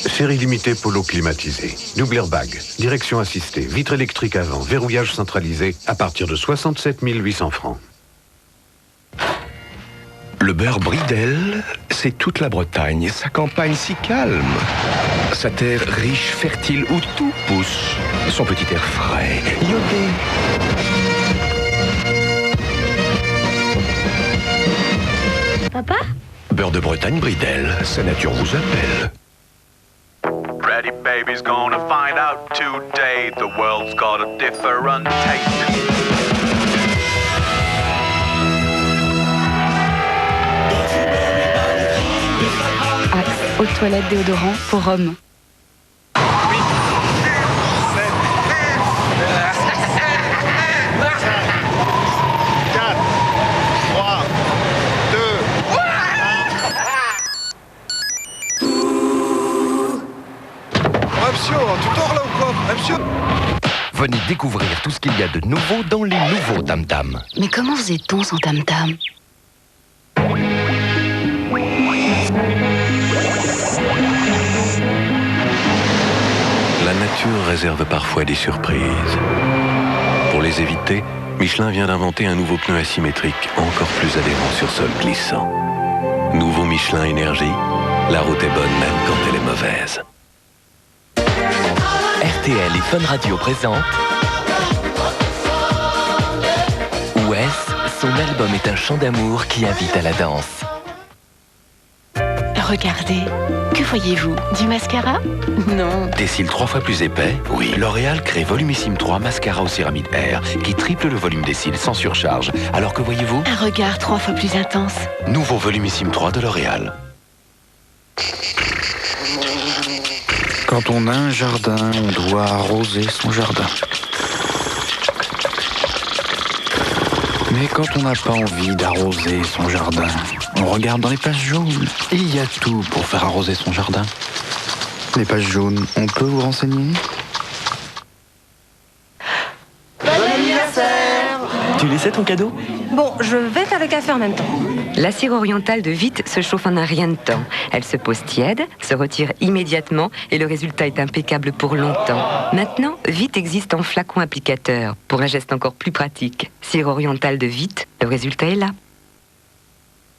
Série limitée Polo climatisé. Double airbag, direction assistée, vitre électrique avant, verrouillage centralisé à partir de 67 800 francs. Le beurre Bridel, c'est toute la Bretagne, sa campagne si calme, sa terre riche, fertile où tout pousse, son petit air frais, iodé. Papa? Beurre de Bretagne Bridel, sa nature vous appelle. Ready baby's gonna find out today. The world's got a different taste. Axe, haute toilette déodorant pour hommes. 4, 3, 2. Tu dors là ou quoi? Venez découvrir tout ce qu'il y a de nouveau dans les nouveaux Tam Tam. Mais comment faisait-on sans Tam Tam? La nature réserve parfois des surprises. Pour les éviter, Michelin vient d'inventer un nouveau pneu asymétrique encore plus adhérent sur sol glissant. Nouveau Michelin Énergie, la route est bonne même quand elle est mauvaise. RTL et Fun Radio présentent Wes, son album est un chant d'amour qui invite à la danse. Regardez, que voyez-vous? Du mascara? Non. Des cils 3 fois plus épais? Oui. L'Oréal crée Volumissime 3 Mascara au céramide Air qui triple le volume des cils sans surcharge. Alors que voyez-vous? Un regard 3 fois plus intense. Nouveau Volumissime 3 de L'Oréal. Quand on a un jardin, on doit arroser son jardin. Mais quand on n'a pas envie d'arroser son jardin, on regarde dans les pages jaunes. Et il y a tout pour faire arroser son jardin. Les pages jaunes, on peut vous renseigner? Bon anniversaire! Tu laissais ton cadeau? Bon, je vais faire café en même temps. La cire orientale de Vite se chauffe en un rien de temps. Elle se pose tiède, se retire immédiatement et le résultat est impeccable pour longtemps. Maintenant, Vite existe en flacon applicateur pour un geste encore plus pratique. Cire orientale de Vite, le résultat est là.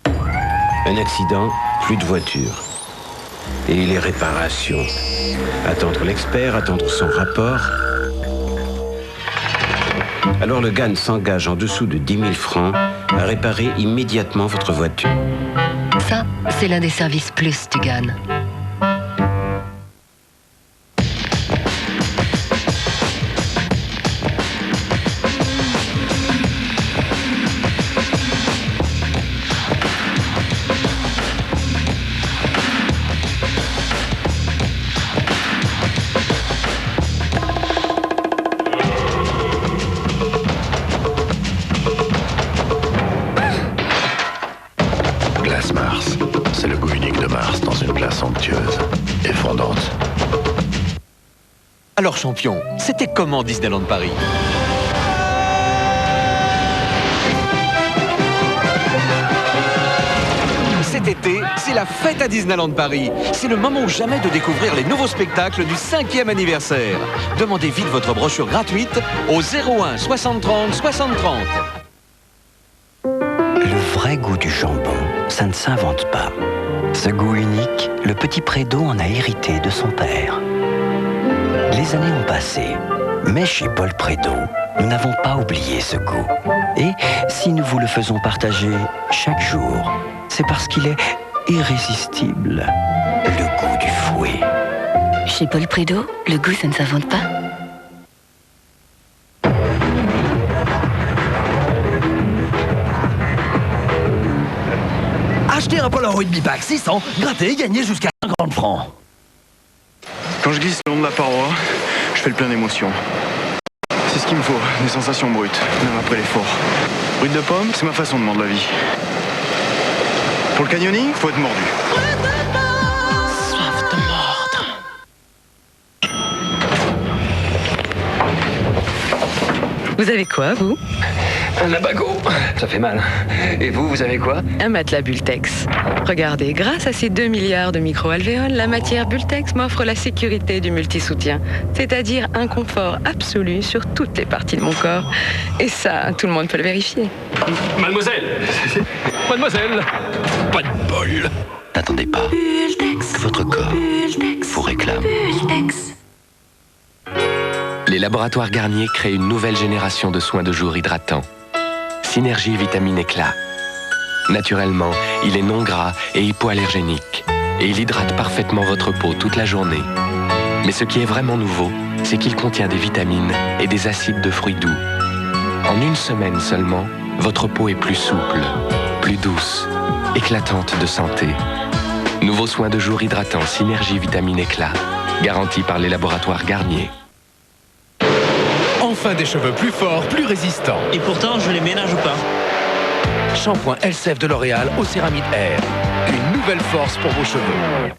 Un accident, plus de voiture. Et les réparations. Attendre l'expert, attendre son rapport. Alors le GAN s'engage en dessous de 10 000 francs à réparer immédiatement votre voiture. Ça, c'est l'un des services plus du GAN. Glace Mars, c'est le goût unique de Mars dans une glace onctueuse et fondante. Alors champion, c'était comment Disneyland Paris? Cet été, c'est la fête à Disneyland Paris. C'est le moment ou jamais de découvrir les nouveaux spectacles du 5e anniversaire. Demandez vite votre brochure gratuite au 01 60 30 60 30. Le vrai goût du jambon, ça ne s'invente pas. Ce goût unique, le petit Prédo en a hérité de son père. Les années ont passé, mais chez Paul Prédo, nous n'avons pas oublié ce goût. Et si nous vous le faisons partager chaque jour, c'est parce qu'il est irrésistible, le goût du fouet. Chez Paul Prédo, le goût, ça ne s'invente pas. Achetez un Polaroid Bipac 600, grattez et gagnez jusqu'à 50 francs. Quand je glisse le long de la paroi, je fais le plein d'émotions. C'est ce qu'il me faut, des sensations brutes, même après l'effort. Brut de pomme, c'est ma façon de mordre la vie. Pour le canyoning, faut être mordu. Soif de mordre. Vous avez quoi, vous? Un abago. Ça fait mal. Et vous avez quoi? Un matelas Bultex. Regardez, grâce à ces 2 milliards de micro-alvéoles, la matière Bultex m'offre la sécurité du multisoutien, c'est-à-dire un confort absolu sur toutes les parties de mon corps. Et ça, tout le monde peut le vérifier. Mademoiselle. Mademoiselle. Pas de bol. N'attendez pas que votre corps vous réclame. Les laboratoires Garnier créent une nouvelle génération de soins de jour hydratants. Synergie Vitamine Éclat. Naturellement, il est non gras et hypoallergénique. Et il hydrate parfaitement votre peau toute la journée. Mais ce qui est vraiment nouveau, c'est qu'il contient des vitamines et des acides de fruits doux. En une semaine seulement, votre peau est plus souple, plus douce, éclatante de santé. Nouveau soin de jour hydratant Synergie Vitamine Éclat, garanti par les laboratoires Garnier. Enfin des cheveux plus forts, plus résistants. Et pourtant, je les ménage pas. Shampoing Elsef de L'Oréal au céramide Air. Une nouvelle force pour vos cheveux.